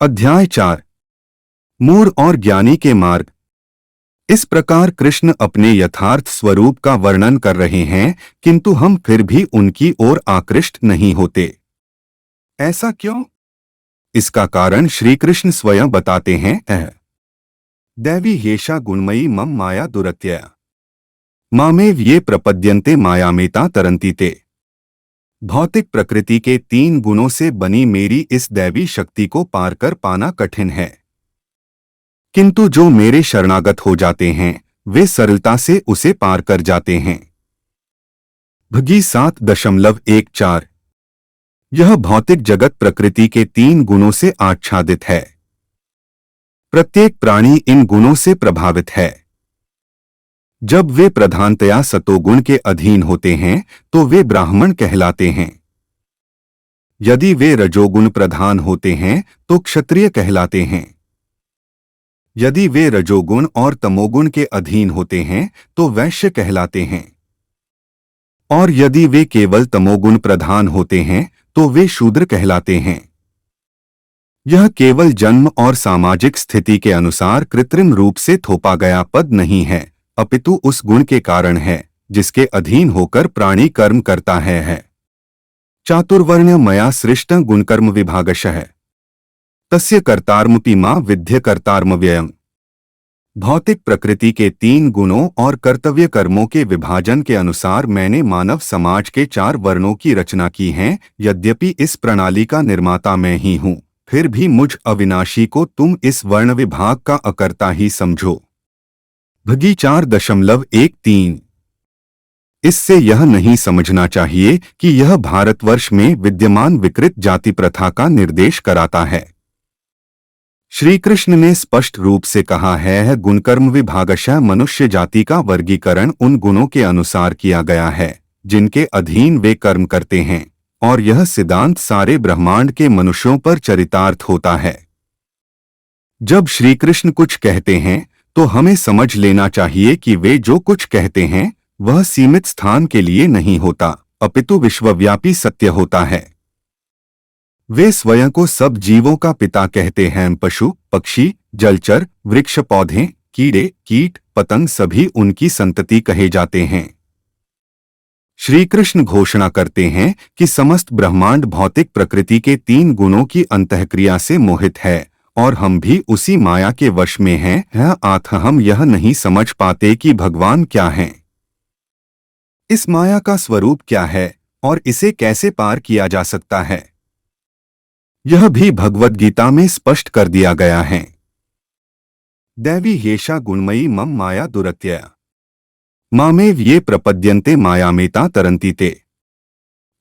अध्याय 4 मूढ़ और ज्ञानी के मार्ग। इस प्रकार कृष्ण अपने यथार्थ स्वरूप का वर्णन कर रहे हैं, किंतु हम फिर भी उनकी ओर आकृष्ट नहीं होते। ऐसा क्यों? इसका कारण श्री कृष्ण स्वयं बताते हैं। दैवी हेषा गुणमयी मम माया दुरत्यया मामेव ये प्रपद्यन्ते मायामेता तरन्ति ते। भौतिक प्रकृति के 3 गुणों से बनी मेरी इस दैवी शक्ति को पार कर पाना कठिन है, किंतु जो मेरे शरणागत हो जाते हैं वे सरलता से उसे पार कर जाते हैं। भगी 7.14। यह भौतिक जगत प्रकृति के 3 गुणों से आच्छादित है। प्रत्येक प्राणी इन गुणों से प्रभावित है। जब वे प्रधानतया सतोगुण के अधीन होते हैं तो वे ब्राह्मण कहलाते हैं। यदि वे रजोगुण प्रधान होते हैं तो क्षत्रिय कहलाते हैं। यदि वे रजोगुण और तमोगुण के अधीन होते हैं तो वैश्य कहलाते हैं। और यदि वे केवल तमोगुण प्रधान होते हैं तो वे शूद्र कहलाते हैं। यह केवल जन्म और सामाजिक स्थिति के अनुसार कृत्रिम रूप से थोपा गया पद नहीं है, अपितु उस गुण के कारण है जिसके अधीन होकर प्राणी कर्म करता है। चातुर्वर्ण्य मया सृष्टं गुणकर्म विभागशः तस्य कर्तारमपि मां विद्य कर्तारमव्ययम्। भौतिक प्रकृति के 3 गुणों और कर्तव्य कर्मों के विभाजन के अनुसार मैंने मानव समाज के 4 वर्णों की रचना की है। यद्यपि इस प्रणाली का निर्माता मैं ही हूँ, फिर भी मुझ अविनाशी को तुम इस वर्ण विभाग का अकर्ता ही समझो। भगी 4.13। इससे यह नहीं समझना चाहिए कि यह भारतवर्ष में विद्यमान विकृत जाति प्रथा का निर्देश कराता है। श्री कृष्ण ने स्पष्ट रूप से कहा है, गुणकर्म विभागशः मनुष्य जाति का वर्गीकरण उन गुणों के अनुसार किया गया है जिनके अधीन वे कर्म करते हैं, और यह सिद्धांत सारे ब्रह्मांड के मनुष्यों पर चरितार्थ होता है। जब श्री कृष्ण कुछ कहते हैं तो हमें समझ लेना चाहिए कि वे जो कुछ कहते हैं वह सीमित स्थान के लिए नहीं होता, अपितु विश्वव्यापी सत्य होता है। वे स्वयं को सब जीवों का पिता कहते हैं। पशु, पक्षी, जलचर, वृक्ष, पौधे, कीड़े, कीट, पतंग सभी उनकी संतति कहे जाते हैं। श्री कृष्ण घोषणा करते हैं कि समस्त ब्रह्मांड भौतिक प्रकृति के 3 गुणों की अंतःक्रिया से मोहित है और हम भी उसी माया के वश में हैं। अतः हम यह नहीं समझ पाते कि भगवान क्या हैं, इस माया का स्वरूप क्या है और इसे कैसे पार किया जा सकता है। यह भी भगवद गीता में स्पष्ट कर दिया गया है। दैवी हेषा गुणमयी मम माया दुरत्यया मामेव ये प्रपद्यन्ते मायामेता तरन्ति ते।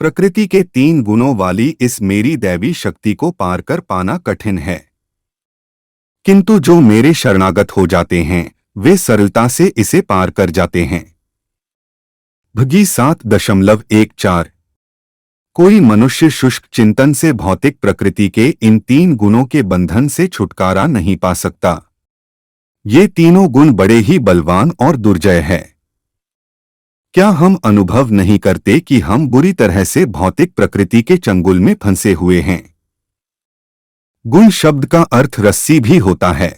प्रकृति के 3 गुणों वाली इस मेरी दैवी शक्ति को पार कर पाना कठिन है, किंतु जो मेरे शरणागत हो जाते हैं वे सरलता से इसे पार कर जाते हैं। भगी 7.14। कोई मनुष्य शुष्क चिंतन से भौतिक प्रकृति के इन 3 गुणों के बंधन से छुटकारा नहीं पा सकता। ये तीनों गुण बड़े ही बलवान और दुर्जय है। क्या हम अनुभव नहीं करते कि हम बुरी तरह से भौतिक प्रकृति के चंगुल में फंसे हुए हैं? गुण शब्द का अर्थ रस्सी भी होता है।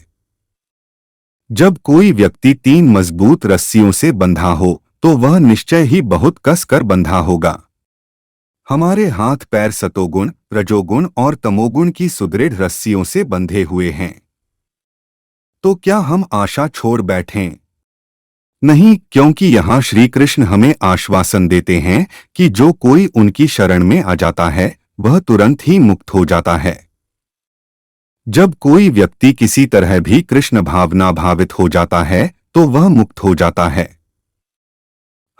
जब कोई व्यक्ति 3 मजबूत रस्सियों से बंधा हो तो वह निश्चय ही बहुत कस कर बंधा होगा। हमारे हाथ पैर सतोगुण, रजोगुण और तमोगुण की सुदृढ़ रस्सियों से बंधे हुए हैं। तो क्या हम आशा छोड़ बैठें? नहीं, क्योंकि यहाँ श्री कृष्ण हमें आश्वासन देते हैं कि जो कोई उनकी शरण में आ जाता है वह तुरंत ही मुक्त हो जाता है। जब कोई व्यक्ति किसी तरह भी कृष्ण भावना भावित हो जाता है तो वह मुक्त हो जाता है।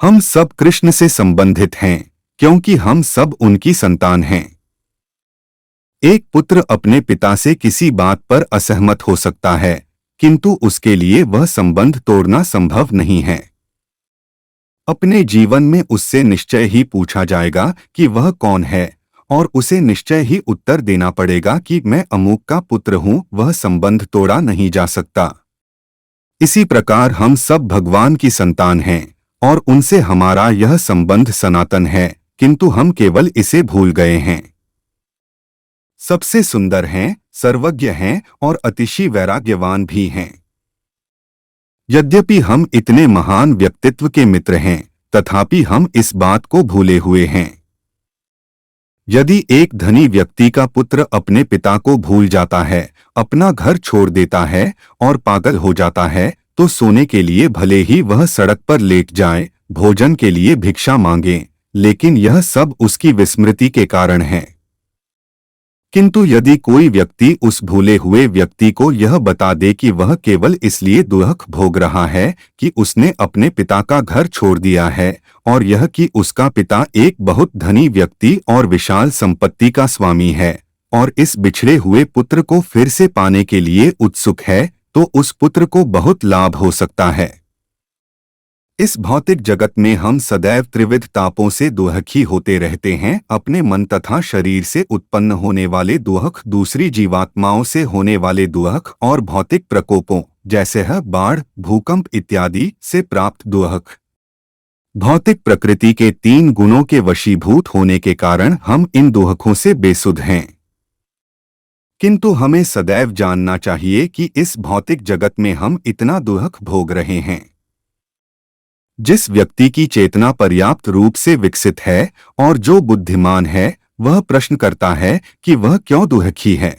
हम सब कृष्ण से संबंधित हैं क्योंकि हम सब उनकी संतान हैं। एक पुत्र अपने पिता से किसी बात पर असहमत हो सकता है, किंतु उसके लिए वह संबंध तोड़ना संभव नहीं है। अपने जीवन में उससे निश्चय ही पूछा जाएगा कि वह कौन है और उसे निश्चय ही उत्तर देना पड़ेगा कि मैं अमूक का पुत्र हूं। वह संबंध तोड़ा नहीं जा सकता। इसी प्रकार हम सब भगवान की संतान हैं और उनसे हमारा यह संबंध सनातन है, किंतु हम केवल इसे भूल गए हैं। सबसे सुंदर हैं, सर्वज्ञ हैं और अतिशय वैराग्यवान भी हैं। यद्यपि हम इतने महान व्यक्तित्व के मित्र हैं, तथापि हम इस बात को भूले हुए हैं। यदि एक धनी व्यक्ति का पुत्र अपने पिता को भूल जाता है, अपना घर छोड़ देता है और पागल हो जाता है, तो सोने के लिए भले ही वह सड़क पर लेट जाए, भोजन के लिए भिक्षा मांगे, लेकिन यह सब उसकी विस्मृति के कारण है। किंतु यदि कोई व्यक्ति उस भूले हुए व्यक्ति को यह बता दे कि वह केवल इसलिए दुख भोग रहा है कि उसने अपने पिता का घर छोड़ दिया है, और यह कि उसका पिता एक बहुत धनी व्यक्ति और विशाल संपत्ति का स्वामी है, और इस बिछड़े हुए पुत्र को फिर से पाने के लिए उत्सुक है, तो उस पुत्र को बहुत लाभ हो सकता है। इस भौतिक जगत में हम सदैव त्रिविध तापों से दुखी होते रहते हैं। अपने मन तथा शरीर से उत्पन्न होने वाले दुख, दूसरी जीवात्माओं से होने वाले दुख और भौतिक प्रकोपों जैसे है बाढ़, भूकंप इत्यादि से प्राप्त दुख। भौतिक प्रकृति के 3 गुणों के वशीभूत होने के कारण हम इन दुखों से बेसुध हैं। किंतु हमें सदैव जानना चाहिए कि इस भौतिक जगत में हम इतना दुख भोग रहे हैं। जिस व्यक्ति की चेतना पर्याप्त रूप से विकसित है और जो बुद्धिमान है, वह प्रश्न करता है कि वह क्यों दुखी है।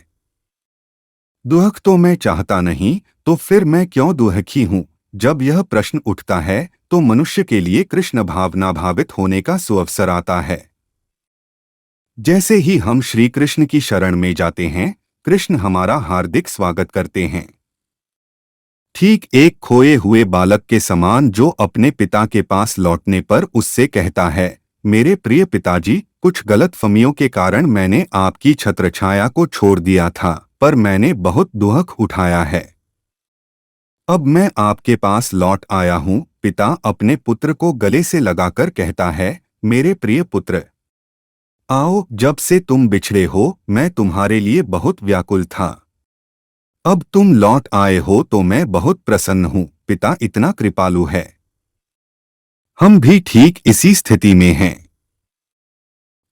दुख तो मैं चाहता नहीं, तो फिर मैं क्यों दुखी हूँ? जब यह प्रश्न उठता है तो मनुष्य के लिए कृष्ण भावना भावित होने का सुअवसर आता है। जैसे ही हम श्री कृष्ण की शरण में जाते हैं, कृष्ण हमारा हार्दिक स्वागत करते हैं। ठीक एक खोए हुए बालक के समान जो अपने पिता के पास लौटने पर उससे कहता है, मेरे प्रिय पिताजी, कुछ गलतफहमियों के कारण मैंने आपकी छत्रछाया को छोड़ दिया था, पर मैंने बहुत दुख उठाया है। अब मैं आपके पास लौट आया हूँ। पिता अपने पुत्र को गले से लगाकर कहता है, मेरे प्रिय पुत्र, आओ, जब से तुम बिछड़े हो मैं तुम्हारे लिए बहुत व्याकुल था। अब तुम लौट आए हो तो मैं बहुत प्रसन्न हूँ। पिता इतना कृपालु है। हम भी ठीक इसी स्थिति में हैं।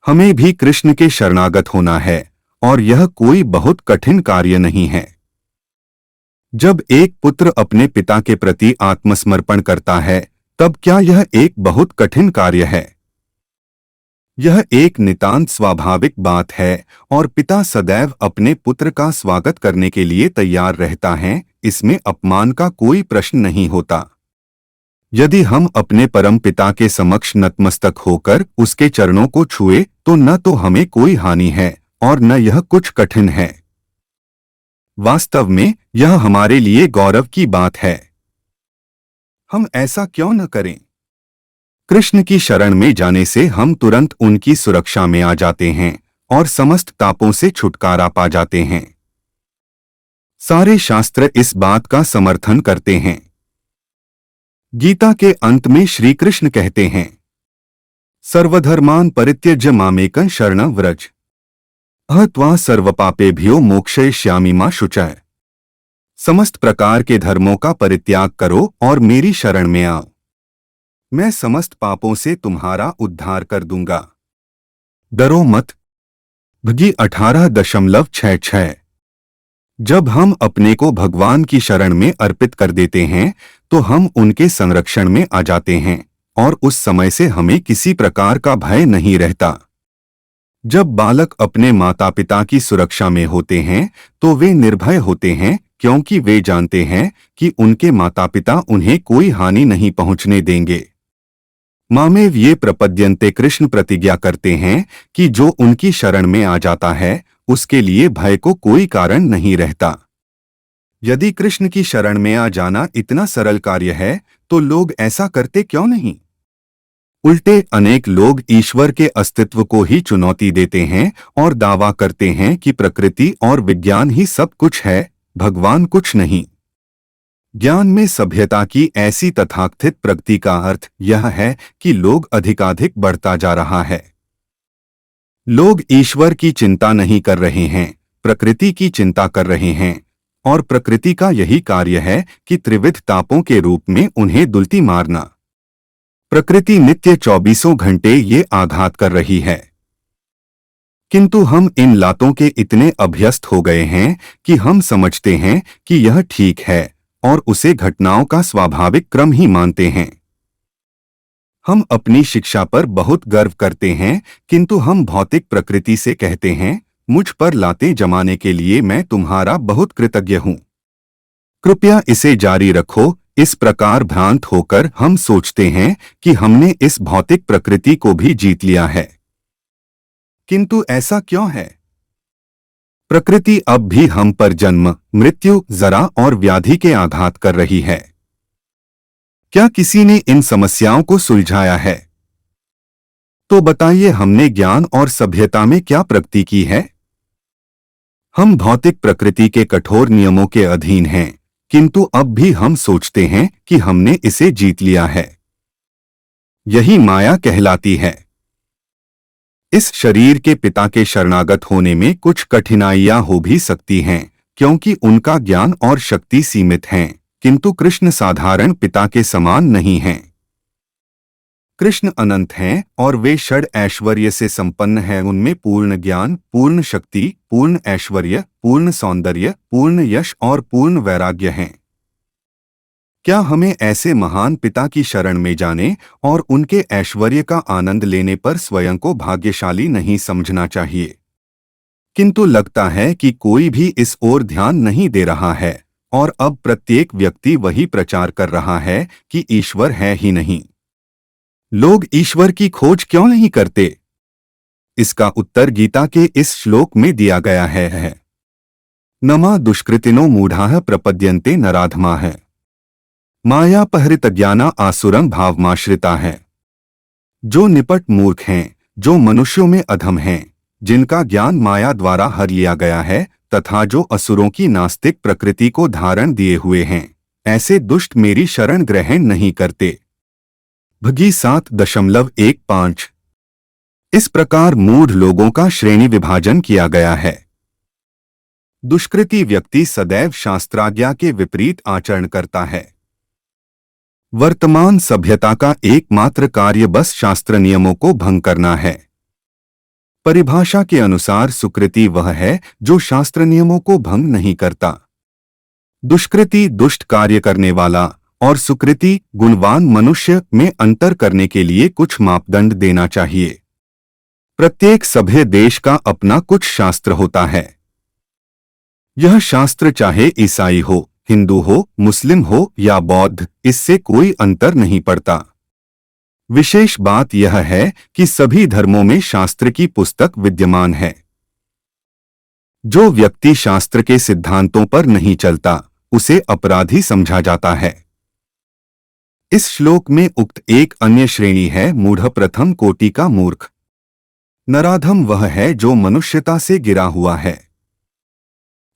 हमें भी कृष्ण के शरणागत होना है, और यह कोई बहुत कठिन कार्य नहीं है। जब एक पुत्र अपने पिता के प्रति आत्मसमर्पण करता है, तब क्या यह एक बहुत कठिन कार्य है? यह एक नितांत स्वाभाविक बात है, और पिता सदैव अपने पुत्र का स्वागत करने के लिए तैयार रहता है। इसमें अपमान का कोई प्रश्न नहीं होता। यदि हम अपने परम पिता के समक्ष नतमस्तक होकर उसके चरणों को छुए, तो न तो हमें कोई हानि है और न यह कुछ कठिन है। वास्तव में यह हमारे लिए गौरव की बात है। हम ऐसा क्यों न करें? कृष्ण की शरण में जाने से हम तुरंत उनकी सुरक्षा में आ जाते हैं और समस्त तापों से छुटकारा पा जाते हैं। सारे शास्त्र इस बात का समर्थन करते हैं। गीता के अंत में श्री कृष्ण कहते हैं, सर्वधर्मान परित्यज्य मामेकं शरणं व्रज, अहत्वा सर्वपापेभ्यो मोक्षयिष्यामि मा शुचः। समस्त प्रकार के धर्मों का परित्याग करो और मेरी शरण में आओ, मैं समस्त पापों से तुम्हारा उद्धार कर दूंगा। डरो मत। भगी 18.66। जब हम अपने को भगवान की शरण में अर्पित कर देते हैं, तो हम उनके संरक्षण में आ जाते हैं, और उस समय से हमें किसी प्रकार का भय नहीं रहता। जब बालक अपने माता पिता की सुरक्षा में होते हैं, तो वे निर्भय होते हैं, क्योंकि वे जानते हैं कि उनके माता पिता उन्हें कोई हानि नहीं पहुंचने देंगे। मामेव ये प्रपद्यन्ते, कृष्ण प्रतिज्ञा करते हैं कि जो उनकी शरण में आ जाता है, उसके लिए भय को कोई कारण नहीं रहता। यदि कृष्ण की शरण में आ जाना इतना सरल कार्य है, तो लोग ऐसा करते क्यों नहीं? उल्टे अनेक लोग ईश्वर के अस्तित्व को ही चुनौती देते हैं और दावा करते हैं कि प्रकृति और विज्ञान ही सब कुछ है, भगवान कुछ नहीं। ज्ञान में सभ्यता की ऐसी तथाकथित प्रगति का अर्थ यह है कि लोग अधिकाधिक बढ़ता जा रहा है। लोग ईश्वर की चिंता नहीं कर रहे हैं, प्रकृति की चिंता कर रहे हैं, और प्रकृति का यही कार्य है कि त्रिविध तापों के रूप में उन्हें दुलती मारना। प्रकृति नित्य 24 घंटे ये आघात कर रही है। किंतु हम इन लातों के इतने अभ्यस्त हो गए हैं कि हम समझते हैं कि यह ठीक है और उसे घटनाओं का स्वाभाविक क्रम ही मानते हैं। हम अपनी शिक्षा पर बहुत गर्व करते हैं, किंतु हम भौतिक प्रकृति से कहते हैं, मुझ पर लातें जमाने के लिए मैं तुम्हारा बहुत कृतज्ञ हूँ। कृपया इसे जारी रखो। इस प्रकार भ्रांत होकर हम सोचते हैं कि हमने इस भौतिक प्रकृति को भी जीत लिया है। किंतु ऐसा क्यों है? प्रकृति अब भी हम पर जन्म, मृत्यु, जरा और व्याधि के आघात कर रही है। क्या किसी ने इन समस्याओं को सुलझाया है? तो बताइए, हमने ज्ञान और सभ्यता में क्या प्रगति की है? हम भौतिक प्रकृति के कठोर नियमों के अधीन हैं, किंतु अब भी हम सोचते हैं कि हमने इसे जीत लिया है। यही माया कहलाती है। इस शरीर के पिता के शरणागत होने में कुछ कठिनाइयां हो भी सकती हैं, क्योंकि उनका ज्ञान और शक्ति सीमित हैं, किंतु कृष्ण साधारण पिता के समान नहीं हैं। कृष्ण अनंत हैं और वे षड ऐश्वर्य से संपन्न हैं। उनमें पूर्ण ज्ञान, पूर्ण शक्ति, पूर्ण ऐश्वर्य, पूर्ण सौंदर्य, पूर्ण यश और पूर्ण वैराग्य हैं। क्या हमें ऐसे महान पिता की शरण में जाने और उनके ऐश्वर्य का आनंद लेने पर स्वयं को भाग्यशाली नहीं समझना चाहिए? किंतु लगता है कि कोई भी इस ओर ध्यान नहीं दे रहा है और अब प्रत्येक व्यक्ति वही प्रचार कर रहा है कि ईश्वर है ही नहीं। लोग ईश्वर की खोज क्यों नहीं करते? इसका उत्तर गीता के इस श्लोक में दिया गया है। नमा दुष्कृतिनो मूढ़ाः प्रपद्यन्ते नराधमाः मायापहृतज्ञाना आसुरं भावमाश्रिता है। जो निपट मूर्ख हैं, जो मनुष्यों में अधम हैं, जिनका ज्ञान माया द्वारा हर लिया गया है तथा जो असुरों की नास्तिक प्रकृति को धारण दिए हुए हैं, ऐसे दुष्ट मेरी शरण ग्रहण नहीं करते। भगी 7.15। इस प्रकार मूढ़ लोगों का श्रेणी विभाजन किया गया है। दुष्कृति व्यक्ति सदैव शास्त्राज्ञा के विपरीत आचरण करता है। वर्तमान सभ्यता का एकमात्र कार्य बस शास्त्र नियमों को भंग करना है। परिभाषा के अनुसार सुकृति वह है जो शास्त्र नियमों को भंग नहीं करता। दुष्कृति दुष्ट कार्य करने वाला और सुकृति गुणवान मनुष्य में अंतर करने के लिए कुछ मापदंड देना चाहिए। प्रत्येक सभ्य देश का अपना कुछ शास्त्र होता है। यह शास्त्र चाहे ईसाई हो, हिंदू हो, मुस्लिम हो या बौद्ध, इससे कोई अंतर नहीं पड़ता। विशेष बात यह है कि सभी धर्मों में शास्त्र की पुस्तक विद्यमान है। जो व्यक्ति शास्त्र के सिद्धांतों पर नहीं चलता, उसे अपराधी समझा जाता है। इस श्लोक में उक्त एक अन्य श्रेणी है मूढ़, प्रथम कोटि का मूर्ख। नराधम वह है जो मनुष्यता से गिरा हुआ है।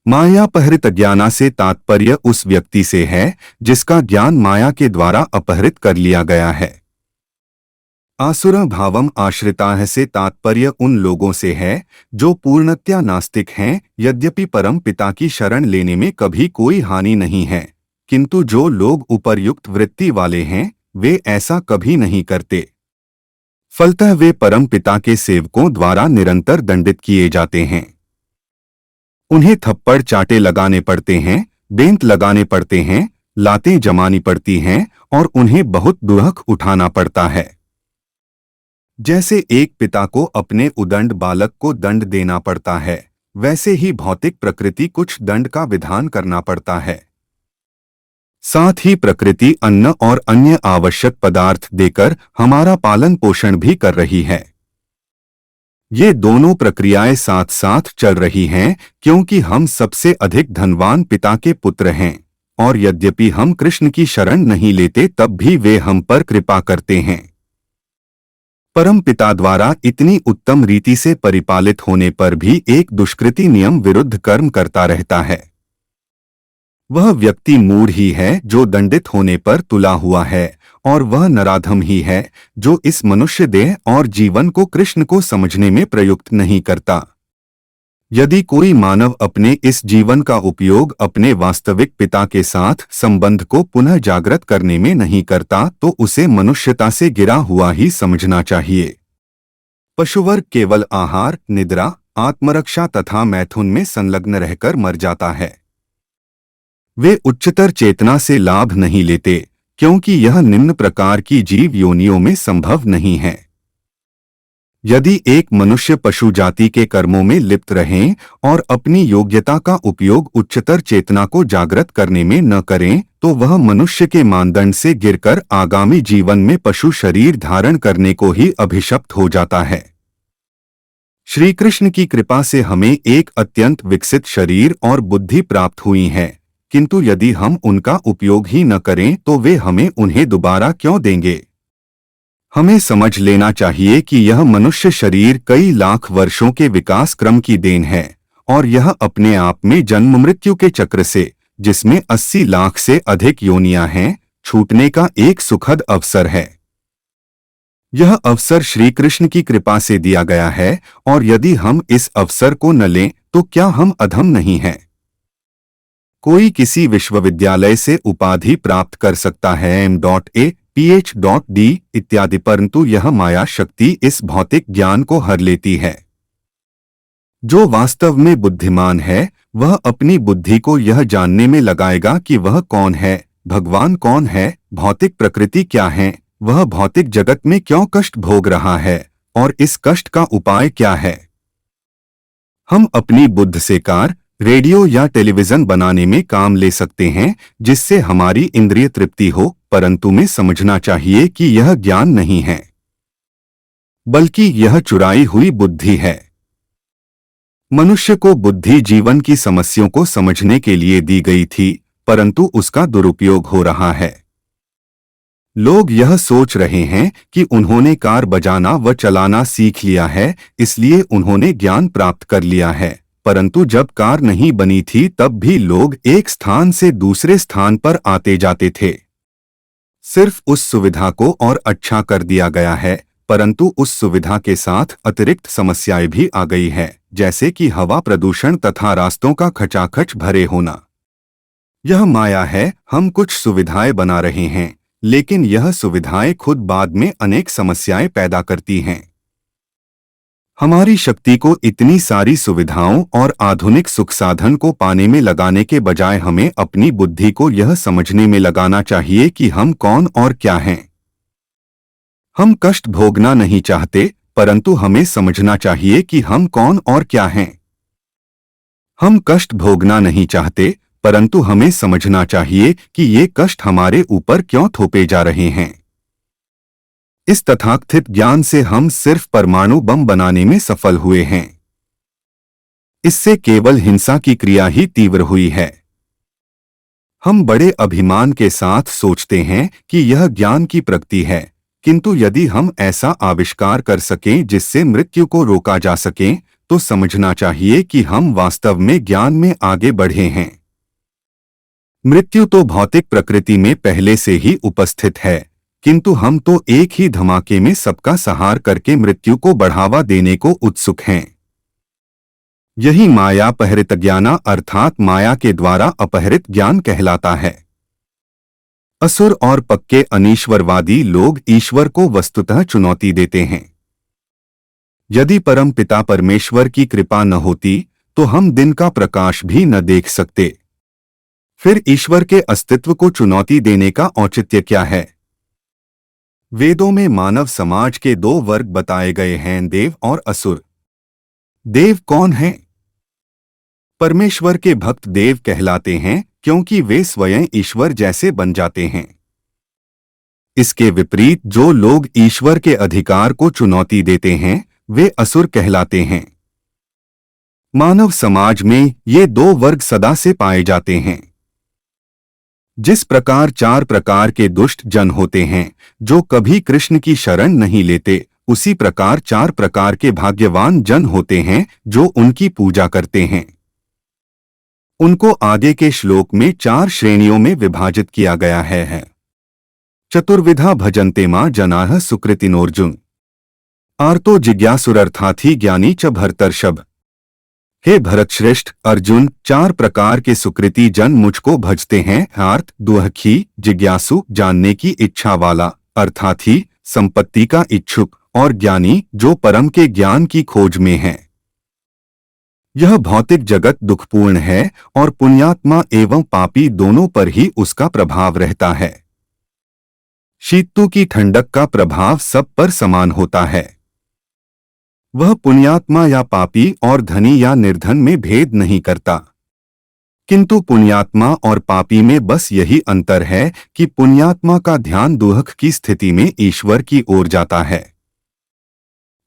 मायापहृत ज्ञाना से तात्पर्य उस व्यक्ति से है जिसका ज्ञान माया के द्वारा अपहृत कर लिया गया है। आसुर भावम आश्रिताः से तात्पर्य उन लोगों से है जो पूर्णतया नास्तिक हैं। यद्यपि परम पिता की शरण लेने में कभी कोई हानि नहीं है, किंतु जो लोग उपर्युक्त वृत्ति वाले हैं वे ऐसा कभी नहीं करते। फलतः वे परम पिता के सेवकों द्वारा निरंतर दंडित किए जाते हैं। उन्हें थप्पड़ चाटे लगाने पड़ते हैं, बेंत लगाने पड़ते हैं, लातें जमानी पड़ती हैं और उन्हें बहुत दुहक उठाना पड़ता है। जैसे एक पिता को अपने उदंड बालक को दंड देना पड़ता है, वैसे ही भौतिक प्रकृति कुछ दंड का विधान करना पड़ता है। साथ ही प्रकृति अन्न और अन्य आवश्यक पदार्थ देकर हमारा पालन पोषण भी कर रही है। ये दोनों प्रक्रियाएं साथ साथ चल रही हैं, क्योंकि हम सबसे अधिक धनवान पिता के पुत्र हैं और यद्यपि हम कृष्ण की शरण नहीं लेते तब भी वे हम पर कृपा करते हैं। परम पिता द्वारा इतनी उत्तम रीति से परिपालित होने पर भी एक दुष्कृति नियम विरुद्ध कर्म करता रहता है। वह व्यक्ति मूढ़ ही है जो दंडित होने पर तुला हुआ है और वह नराधम ही है जो इस मनुष्य देह और जीवन को कृष्ण को समझने में प्रयुक्त नहीं करता। यदि कोई मानव अपने इस जीवन का उपयोग अपने वास्तविक पिता के साथ संबंध को पुनः जागृत करने में नहीं करता तो उसे मनुष्यता से गिरा हुआ ही समझना चाहिए। पशुवर्ग केवल आहार, निद्रा, आत्मरक्षा तथा मैथुन में संलग्न रहकर मर जाता है। वे उच्चतर चेतना से लाभ नहीं लेते, क्योंकि यह निम्न प्रकार की जीव योनियों में संभव नहीं है। यदि एक मनुष्य पशु जाति के कर्मों में लिप्त रहें और अपनी योग्यता का उपयोग उच्चतर चेतना को जागृत करने में न करें, तो वह मनुष्य के मानदंड से गिरकर आगामी जीवन में पशु शरीर धारण करने को ही अभिशप्त हो जाता है। श्री कृष्ण की कृपा से हमें एक अत्यंत विकसित शरीर और बुद्धि प्राप्त हुई है, किंतु यदि हम उनका उपयोग ही न करें तो वे हमें उन्हें दोबारा क्यों देंगे? हमें समझ लेना चाहिए कि यह मनुष्य शरीर कई लाख वर्षों के विकास क्रम की देन है और यह अपने आप में जन्म मृत्यु के चक्र से, जिसमें 80 लाख से अधिक योनियां हैं, छूटने का एक सुखद अवसर है। यह अवसर श्री कृष्ण की कृपा से दिया गया है और यदि हम इस अवसर को न लें तो क्या हम अधम नहीं हैं? कोई किसी विश्वविद्यालय से उपाधि प्राप्त कर सकता है M.A, PhD इत्यादि, परंतु यह माया शक्ति इस भौतिक ज्ञान को हर लेती है। जो वास्तव में बुद्धिमान है वह अपनी बुद्धि को यह जानने में लगाएगा कि वह कौन है, भगवान कौन है, भौतिक प्रकृति क्या है, वह भौतिक जगत में क्यों कष्ट भोग रहा है और इस कष्ट का उपाय क्या है। हम अपनी बुद्धि से कार, रेडियो या टेलीविजन बनाने में काम ले सकते हैं जिससे हमारी इंद्रिय तृप्ति हो, परंतु हमें समझना चाहिए कि यह ज्ञान नहीं है, बल्कि यह चुराई हुई बुद्धि है। मनुष्य को बुद्धि जीवन की समस्याओं को समझने के लिए दी गई थी, परंतु उसका दुरुपयोग हो रहा है। लोग यह सोच रहे हैं कि उन्होंने कार बजाना व चलाना सीख लिया है, इसलिए उन्होंने ज्ञान प्राप्त कर लिया है, परंतु जब कार नहीं बनी थी तब भी लोग एक स्थान से दूसरे स्थान पर आते जाते थे। सिर्फ उस सुविधा को और अच्छा कर दिया गया है, परंतु उस सुविधा के साथ अतिरिक्त समस्याएं भी आ गई है, जैसे कि हवा प्रदूषण तथा रास्तों का खचाखच भरे होना। यह माया है, हम कुछ सुविधाएं बना रहे हैं, लेकिन यह सुविधाएं खुद बाद में अनेक समस्याएं पैदा करती हैं। हमारी शक्ति को इतनी सारी सुविधाओं और आधुनिक सुख साधन को पाने में लगाने के बजाय हमें अपनी बुद्धि को यह समझने में लगाना चाहिए कि हम कौन और क्या हैं। हम कष्ट भोगना नहीं चाहते, परंतु हमें समझना चाहिए कि हम कौन और क्या हैं। हम कष्ट भोगना नहीं चाहते, परंतु हमें समझना चाहिए कि ये कष्ट हमारे ऊपर क्यों थोपे जा रहे हैं। इस तथाकथित ज्ञान से हम सिर्फ परमाणु बम बनाने में सफल हुए हैं। इससे केवल हिंसा की क्रिया ही तीव्र हुई है। हम बड़े अभिमान के साथ सोचते हैं कि यह ज्ञान की प्रगति है, किंतु यदि हम ऐसा आविष्कार कर सकें जिससे मृत्यु को रोका जा सके, तो समझना चाहिए कि हम वास्तव में ज्ञान में आगे बढ़े हैं। मृत्यु तो भौतिक प्रकृति में पहले से ही उपस्थित है, किंतु हम तो एक ही धमाके में सबका संहार करके मृत्यु को बढ़ावा देने को उत्सुक हैं। यही माया अपहृत ज्ञाना अर्थात माया के द्वारा अपहृत ज्ञान कहलाता है। असुर और पक्के अनीश्वरवादी लोग ईश्वर को वस्तुतः चुनौती देते हैं। यदि परम पिता परमेश्वर की कृपा न होती तो हम दिन का प्रकाश भी न देख सकते। फिर ईश्वर के अस्तित्व को चुनौती देने का औचित्य क्या है? वेदों में मानव समाज के दो वर्ग बताए गए हैं, देव और असुर। देव कौन हैं? परमेश्वर के भक्त देव कहलाते हैं क्योंकि वे स्वयं ईश्वर जैसे बन जाते हैं। इसके विपरीत जो लोग ईश्वर के अधिकार को चुनौती देते हैं वे असुर कहलाते हैं। मानव समाज में ये दो वर्ग सदा से पाए जाते हैं। जिस प्रकार 4 प्रकार के दुष्ट जन होते हैं जो कभी कृष्ण की शरण नहीं लेते, उसी प्रकार 4 प्रकार के भाग्यवान जन होते हैं जो उनकी पूजा करते हैं। उनको आगे के श्लोक में 4 श्रेणियों में विभाजित किया गया है। चतुर्विधा भजन्ते मां जनाः सुकृतिनोर्जुन। आर्तो जिज्ञासुरर्थार्थी ज्ञानी च भरतर्षभ। हे भरतश्रेष्ठ अर्जुन, 4 प्रकार के सुकृति जन मुझको भजते हैं। आर्त दुहखी, जिज्ञासु जानने की इच्छा वाला, अर्थार्थी संपत्ति का इच्छुक, और ज्ञानी जो परम के ज्ञान की खोज में है। यह भौतिक जगत दुखपूर्ण है और पुण्यात्मा एवं पापी दोनों पर ही उसका प्रभाव रहता है। शीतु की ठंडक का प्रभाव सब पर समान होता है। वह पुण्यात्मा या पापी और धनी या निर्धन में भेद नहीं करता, किंतु पुण्यात्मा और पापी में बस यही अंतर है कि पुण्यात्मा का ध्यान दुख की स्थिति में ईश्वर की ओर जाता है।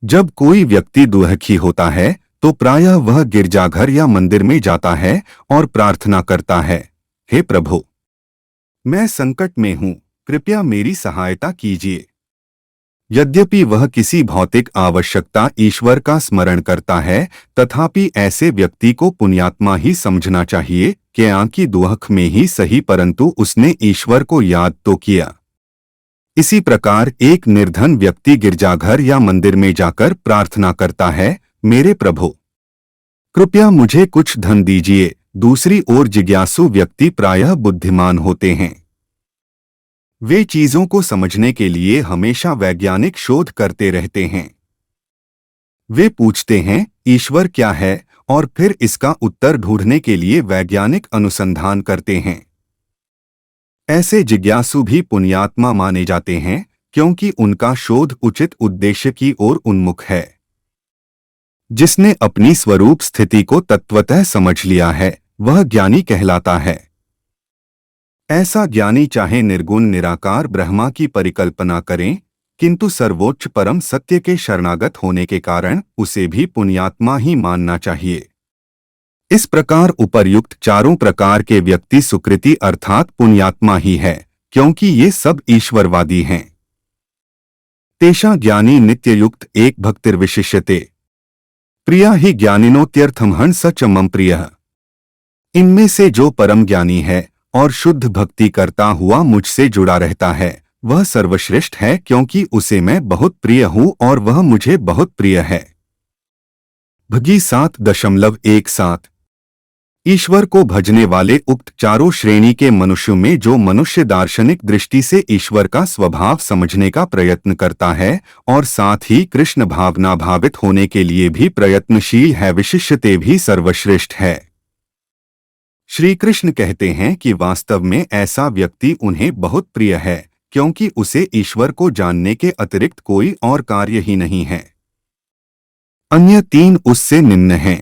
जब कोई व्यक्ति दुखी होता है तो प्रायः वह गिरजाघर या मंदिर में जाता है और प्रार्थना करता है, हे प्रभु, मैं संकट में हूँ, कृपया मेरी सहायता कीजिए। यद्यपि वह किसी भौतिक आवश्यकता ईश्वर का स्मरण करता है, तथापि ऐसे व्यक्ति को पुण्यात्मा ही समझना चाहिए, क्योंकि दुख में ही सही परंतु उसने ईश्वर को याद तो किया। इसी प्रकार एक निर्धन व्यक्ति गिरजाघर या मंदिर में जाकर प्रार्थना करता है, मेरे प्रभु, कृपया मुझे कुछ धन दीजिए। दूसरी ओर जिज्ञासु व्यक्ति प्रायः बुद्धिमान होते हैं। वे चीजों को समझने के लिए हमेशा वैज्ञानिक शोध करते रहते हैं। वे पूछते हैं, ईश्वर क्या है, और फिर इसका उत्तर ढूंढने के लिए वैज्ञानिक अनुसंधान करते हैं। ऐसे जिज्ञासु भी पुण्यात्मा माने जाते हैं, क्योंकि उनका शोध उचित उद्देश्य की ओर उन्मुख है। जिसने अपनी स्वरूप स्थिति को तत्वतः समझ लिया है, वह ज्ञानी कहलाता है। ऐसा ज्ञानी चाहे निर्गुण निराकार ब्रह्मा की परिकल्पना करें, किंतु सर्वोच्च परम सत्य के शरणागत होने के कारण उसे भी पुण्यात्मा ही मानना चाहिए। इस प्रकार उपर्युक्त चारों प्रकार के व्यक्ति सुकृति अर्थात पुण्यात्मा ही है, क्योंकि ये सब ईश्वरवादी हैं। तेषां ज्ञानी नित्ययुक्त एक भक्तिर्विशिष्यते प्रिया ही ज्ञानिनोत्यर्थम स च मम प्रियः। इनमें से जो परम ज्ञानी है और शुद्ध भक्ति करता हुआ मुझसे जुड़ा रहता है, वह सर्वश्रेष्ठ है, क्योंकि उसे मैं बहुत प्रिय हूँ और वह मुझे बहुत प्रिय है। भगी 7.17। ईश्वर को भजने वाले उक्त चारों श्रेणी के मनुष्यों में जो मनुष्य दार्शनिक दृष्टि से ईश्वर का स्वभाव समझने का प्रयत्न करता है और साथ ही कृष्ण भावना भावित होने के लिए भी प्रयत्नशील है, विशिष्यते भी सर्वश्रेष्ठ है। श्री कृष्ण कहते हैं कि वास्तव में ऐसा व्यक्ति उन्हें बहुत प्रिय है, क्योंकि उसे ईश्वर को जानने के अतिरिक्त कोई और कार्य ही नहीं है। अन्य तीन उससे निम्न हैं।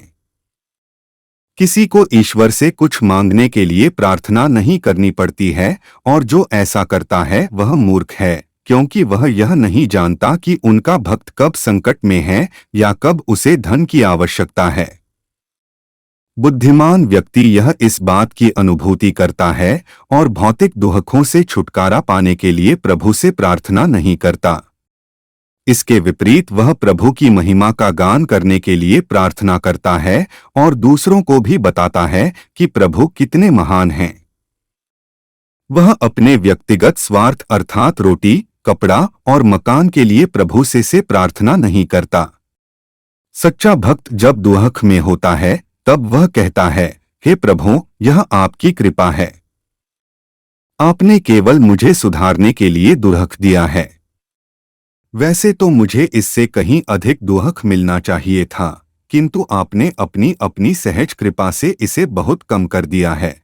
किसी को ईश्वर से कुछ मांगने के लिए प्रार्थना नहीं करनी पड़ती है, और जो ऐसा करता है वह मूर्ख है, क्योंकि वह यह नहीं जानता कि उनका भक्त कब संकट में है या कब उसे धन की आवश्यकता है। बुद्धिमान व्यक्ति यह इस बात की अनुभूति करता है और भौतिक दुखों से छुटकारा पाने के लिए प्रभु से प्रार्थना नहीं करता। इसके विपरीत वह प्रभु की महिमा का गान करने के लिए प्रार्थना करता है और दूसरों को भी बताता है कि प्रभु कितने महान हैं। वह अपने व्यक्तिगत स्वार्थ अर्थात रोटी, कपड़ा और मकान के लिए प्रभु से प्रार्थना नहीं करता। सच्चा भक्त जब दुख में होता है तब वह कहता है, हे प्रभु, यह आपकी कृपा है। आपने केवल मुझे सुधारने के लिए दुख दिया है। वैसे तो मुझे इससे कहीं अधिक दुख मिलना चाहिए था, किंतु आपने अपनी अपनी सहज कृपा से इसे बहुत कम कर दिया है।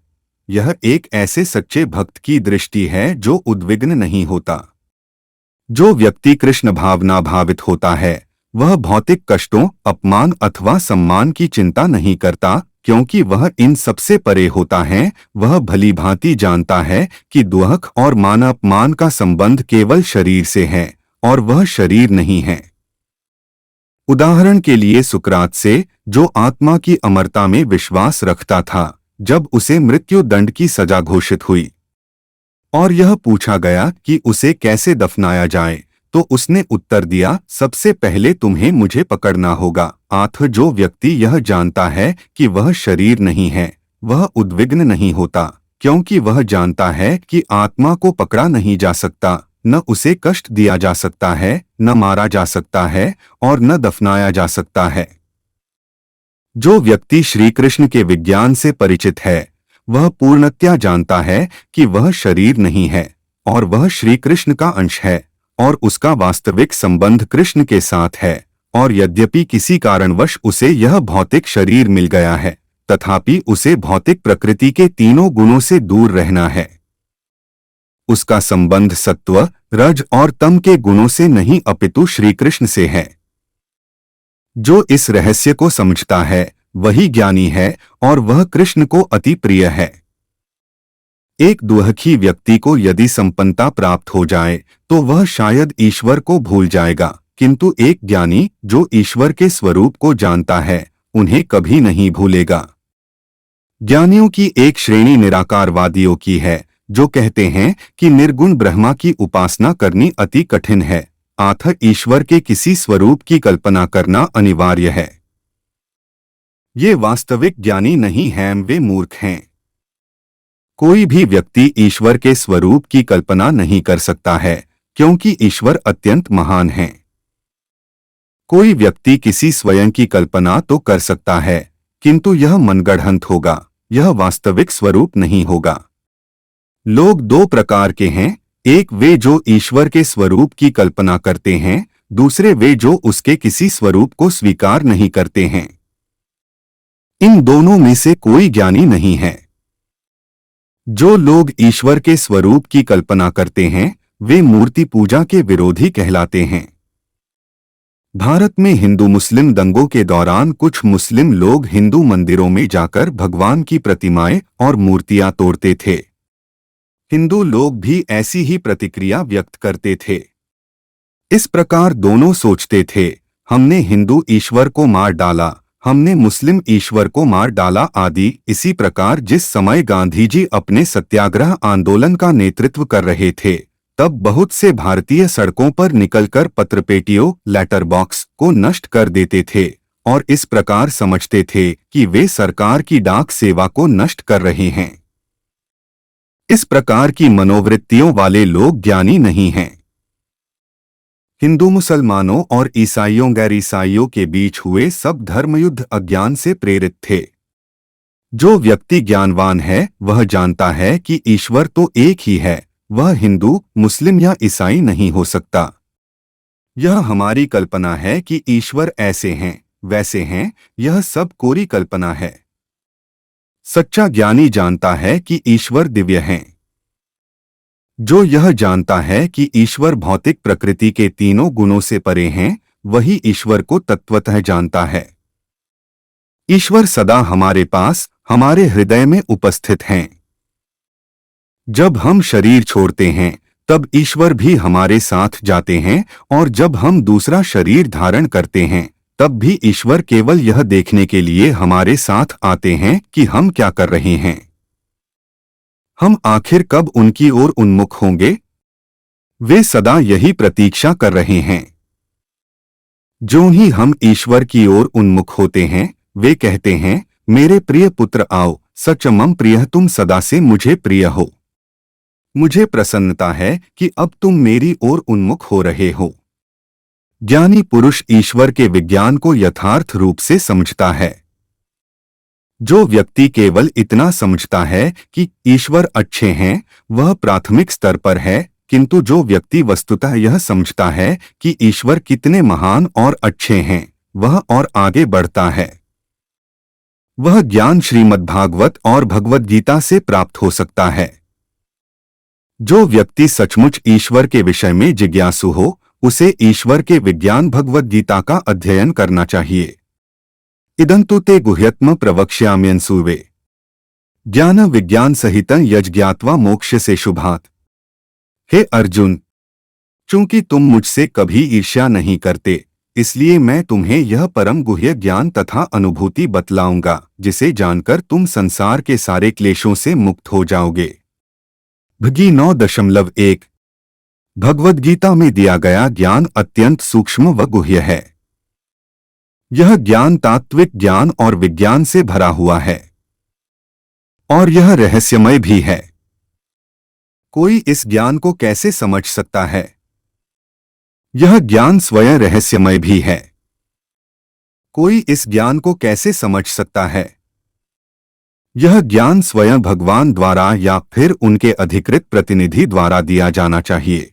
यह एक ऐसे सच्चे भक्त की दृष्टि है जो उद्विग्न नहीं होता। जो व्यक्ति कृष्ण भावना भावित होता है वह भौतिक कष्टों, अपमान अथवा सम्मान की चिंता नहीं करता, क्योंकि वह इन सबसे परे होता है। वह भली भांति जानता है कि दुख और मान अपमान का संबंध केवल शरीर से है और वह शरीर नहीं है। उदाहरण के लिए सुकरात से, जो आत्मा की अमरता में विश्वास रखता था, जब उसे मृत्यु दंड की सजा घोषित हुई और यह पूछा गया कि उसे कैसे दफनाया जाए, तो उसने उत्तर दिया, सबसे पहले तुम्हें मुझे पकड़ना होगा। जो व्यक्ति यह जानता है कि वह शरीर नहीं है, वह उद्विग्न नहीं होता, क्योंकि वह जानता है कि आत्मा को पकड़ा नहीं जा सकता, न उसे कष्ट दिया जा सकता है, न मारा जा सकता है और न दफनाया जा सकता है। जो व्यक्ति श्री कृष्ण के विज्ञान से परिचित है, वह पूर्णतया जानता है कि वह शरीर नहीं है और वह श्री कृष्ण का अंश है और उसका वास्तविक संबंध कृष्ण के साथ है और यद्यपि किसी कारणवश उसे यह भौतिक शरीर मिल गया है, तथापि उसे भौतिक प्रकृति के तीनों गुणों से दूर रहना है। उसका संबंध सत्व, रज और तम के गुणों से नहीं अपितु श्रीकृष्ण से है। जो इस रहस्य को समझता है वही ज्ञानी है और वह कृष्ण को अति प्रिय है। एक दुखी व्यक्ति को यदि संपन्नता प्राप्त हो जाए तो वह शायद ईश्वर को भूल जाएगा, किंतु एक ज्ञानी जो ईश्वर के स्वरूप को जानता है उन्हें कभी नहीं भूलेगा। ज्ञानियों की एक श्रेणी निराकारवादियों की है, जो कहते हैं कि निर्गुण ब्रह्मा की उपासना करनी अति कठिन है, अतः ईश्वर के किसी स्वरूप की कल्पना करना अनिवार्य है। ये वास्तविक ज्ञानी नहीं हैं, वे मूर्ख हैं। कोई भी व्यक्ति ईश्वर के स्वरूप की कल्पना नहीं कर सकता है, क्योंकि ईश्वर अत्यंत महान है। कोई व्यक्ति किसी स्वयं की कल्पना तो कर सकता है, किंतु यह मनगढ़ंत होगा, यह वास्तविक स्वरूप नहीं होगा। लोग दो प्रकार के हैं, एक वे जो ईश्वर के स्वरूप की कल्पना करते हैं, दूसरे वे जो उसके किसी स्वरूप को स्वीकार नहीं करते हैं। इन दोनों में से कोई ज्ञानी नहीं है। जो लोग ईश्वर के स्वरूप की कल्पना करते हैं वे मूर्ति पूजा के विरोधी कहलाते हैं। भारत में हिंदू मुस्लिम दंगों के दौरान कुछ मुस्लिम लोग हिंदू मंदिरों में जाकर भगवान की प्रतिमाएं और मूर्तियां तोड़ते थे। हिंदू लोग भी ऐसी ही प्रतिक्रिया व्यक्त करते थे। इस प्रकार दोनों सोचते थे, हमने हिंदू ईश्वर को मार डाला, हमने मुस्लिम ईश्वर को मार डाला आदि। इसी प्रकार जिस समय गांधी जी अपने सत्याग्रह आंदोलन का नेतृत्व कर रहे थे, तब बहुत से भारतीय सड़कों पर निकलकर पत्रपेटियों, लेटर बॉक्स को नष्ट कर देते थे और इस प्रकार समझते थे कि वे सरकार की डाक सेवा को नष्ट कर रहे हैं। इस प्रकार की मनोवृत्तियों वाले लोग ज्ञानी नहीं हैं। हिंदू मुसलमानों और ईसाइयों गैर ईसाइयों के बीच हुए सब धर्मयुद्ध अज्ञान से प्रेरित थे। जो व्यक्ति ज्ञानवान है वह जानता है कि ईश्वर तो एक ही है, वह हिंदू, मुस्लिम या ईसाई नहीं हो सकता। यह हमारी कल्पना है कि ईश्वर ऐसे हैं, वैसे हैं, यह सब कोरी कल्पना है। सच्चा ज्ञानी जानता है कि ईश्वर दिव्य हैं। जो यह जानता है कि ईश्वर भौतिक प्रकृति के तीनों गुणों से परे हैं, वही ईश्वर को तत्वतः जानता है। ईश्वर सदा हमारे पास, हमारे हृदय में उपस्थित हैं। जब हम शरीर छोड़ते हैं तब ईश्वर भी हमारे साथ जाते हैं, और जब हम दूसरा शरीर धारण करते हैं तब भी ईश्वर केवल यह देखने के लिए हमारे साथ आते हैं कि हम क्या कर रहे हैं। हम आखिर कब उनकी ओर उन्मुख होंगे? वे सदा यही प्रतीक्षा कर रहे हैं। जो ही हम ईश्वर की ओर उन्मुख होते हैं, वे कहते हैं, मेरे प्रिय पुत्र आओ, सच मम प्रिय, तुम सदा से मुझे प्रिय हो। मुझे प्रसन्नता है कि अब तुम मेरी ओर उन्मुख हो रहे हो। ज्ञानी पुरुष ईश्वर के विज्ञान को यथार्थ रूप से समझता है। जो व्यक्ति केवल इतना समझता है कि ईश्वर अच्छे हैं, वह प्राथमिक स्तर पर है, किंतु जो व्यक्ति वस्तुतः यह समझता है कि ईश्वर कितने महान और अच्छे हैं, वह और आगे बढ़ता है। वह ज्ञान श्रीमद्भागवत और भगवद गीता से प्राप्त हो सकता है। जो व्यक्ति सचमुच ईश्वर के विषय में जिज्ञासु हो, उसे ईश्वर के विज्ञान भगवद गीता का अध्ययन करना चाहिए। इदंतु ते गुह्यत्म प्रवक्ष्याम्यंसूवे ज्ञान विज्ञान सहितं यज्ञात्वा मोक्ष से शुभात्। हे अर्जुन, चूंकि तुम मुझसे कभी ईर्ष्या नहीं करते, इसलिए मैं तुम्हें यह परम गुह्य ज्ञान तथा अनुभूति बतलाऊंगा, जिसे जानकर तुम संसार के सारे क्लेशों से मुक्त हो जाओगे। भगी 9.1 भगवद गीता में दिया गया ज्ञान अत्यंत सूक्ष्म व गुह्य है। यह ज्ञान तात्विक ज्ञान और विज्ञान से भरा हुआ है, और यह रहस्यमय भी है। कोई इस ज्ञान को कैसे समझ सकता है? यह ज्ञान स्वयं रहस्यमय भी है। कोई इस ज्ञान को कैसे समझ सकता है? यह ज्ञान स्वयं भगवान द्वारा या फिर उनके अधिकृत प्रतिनिधि द्वारा दिया जाना चाहिए।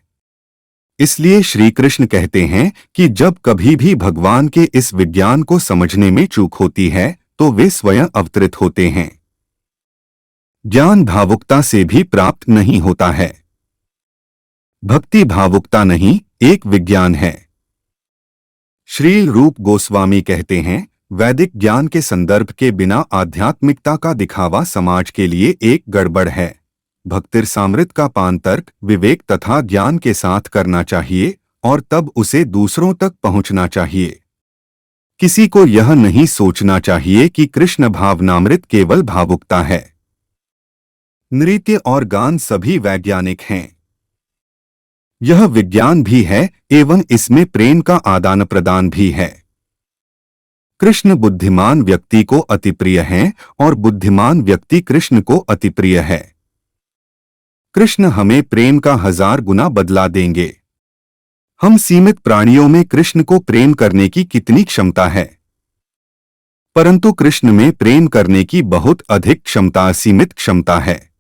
इसलिए श्री कृष्ण कहते हैं कि जब कभी भी भगवान के इस विज्ञान को समझने में चूक होती है तो वे स्वयं अवतरित होते हैं। ज्ञान भावुकता से भी प्राप्त नहीं होता है। भक्ति भावुकता नहीं, एक विज्ञान है। श्री रूप गोस्वामी कहते हैं, वैदिक ज्ञान के संदर्भ के बिना आध्यात्मिकता का दिखावा समाज के लिए एक गड़बड़ है। भक्तिरसामृत का पान तर्क, विवेक तथा ज्ञान के साथ करना चाहिए और तब उसे दूसरों तक पहुंचना चाहिए। किसी को यह नहीं सोचना चाहिए कि कृष्ण भावनामृत केवल भावुकता है। नृत्य और गान सभी वैज्ञानिक हैं। यह विज्ञान भी है एवं इसमें प्रेम का आदान प्रदान भी है। कृष्ण बुद्धिमान व्यक्ति को अतिप्रिय हैं और बुद्धिमान व्यक्ति कृष्ण को अतिप्रिय है। कृष्ण हमें प्रेम का 1000 गुना बदला देंगे। हम सीमित प्राणियों में कृष्ण को प्रेम करने की कितनी क्षमता है, परंतु कृष्ण में प्रेम करने की बहुत अधिक क्षमता, असीमित क्षमता है।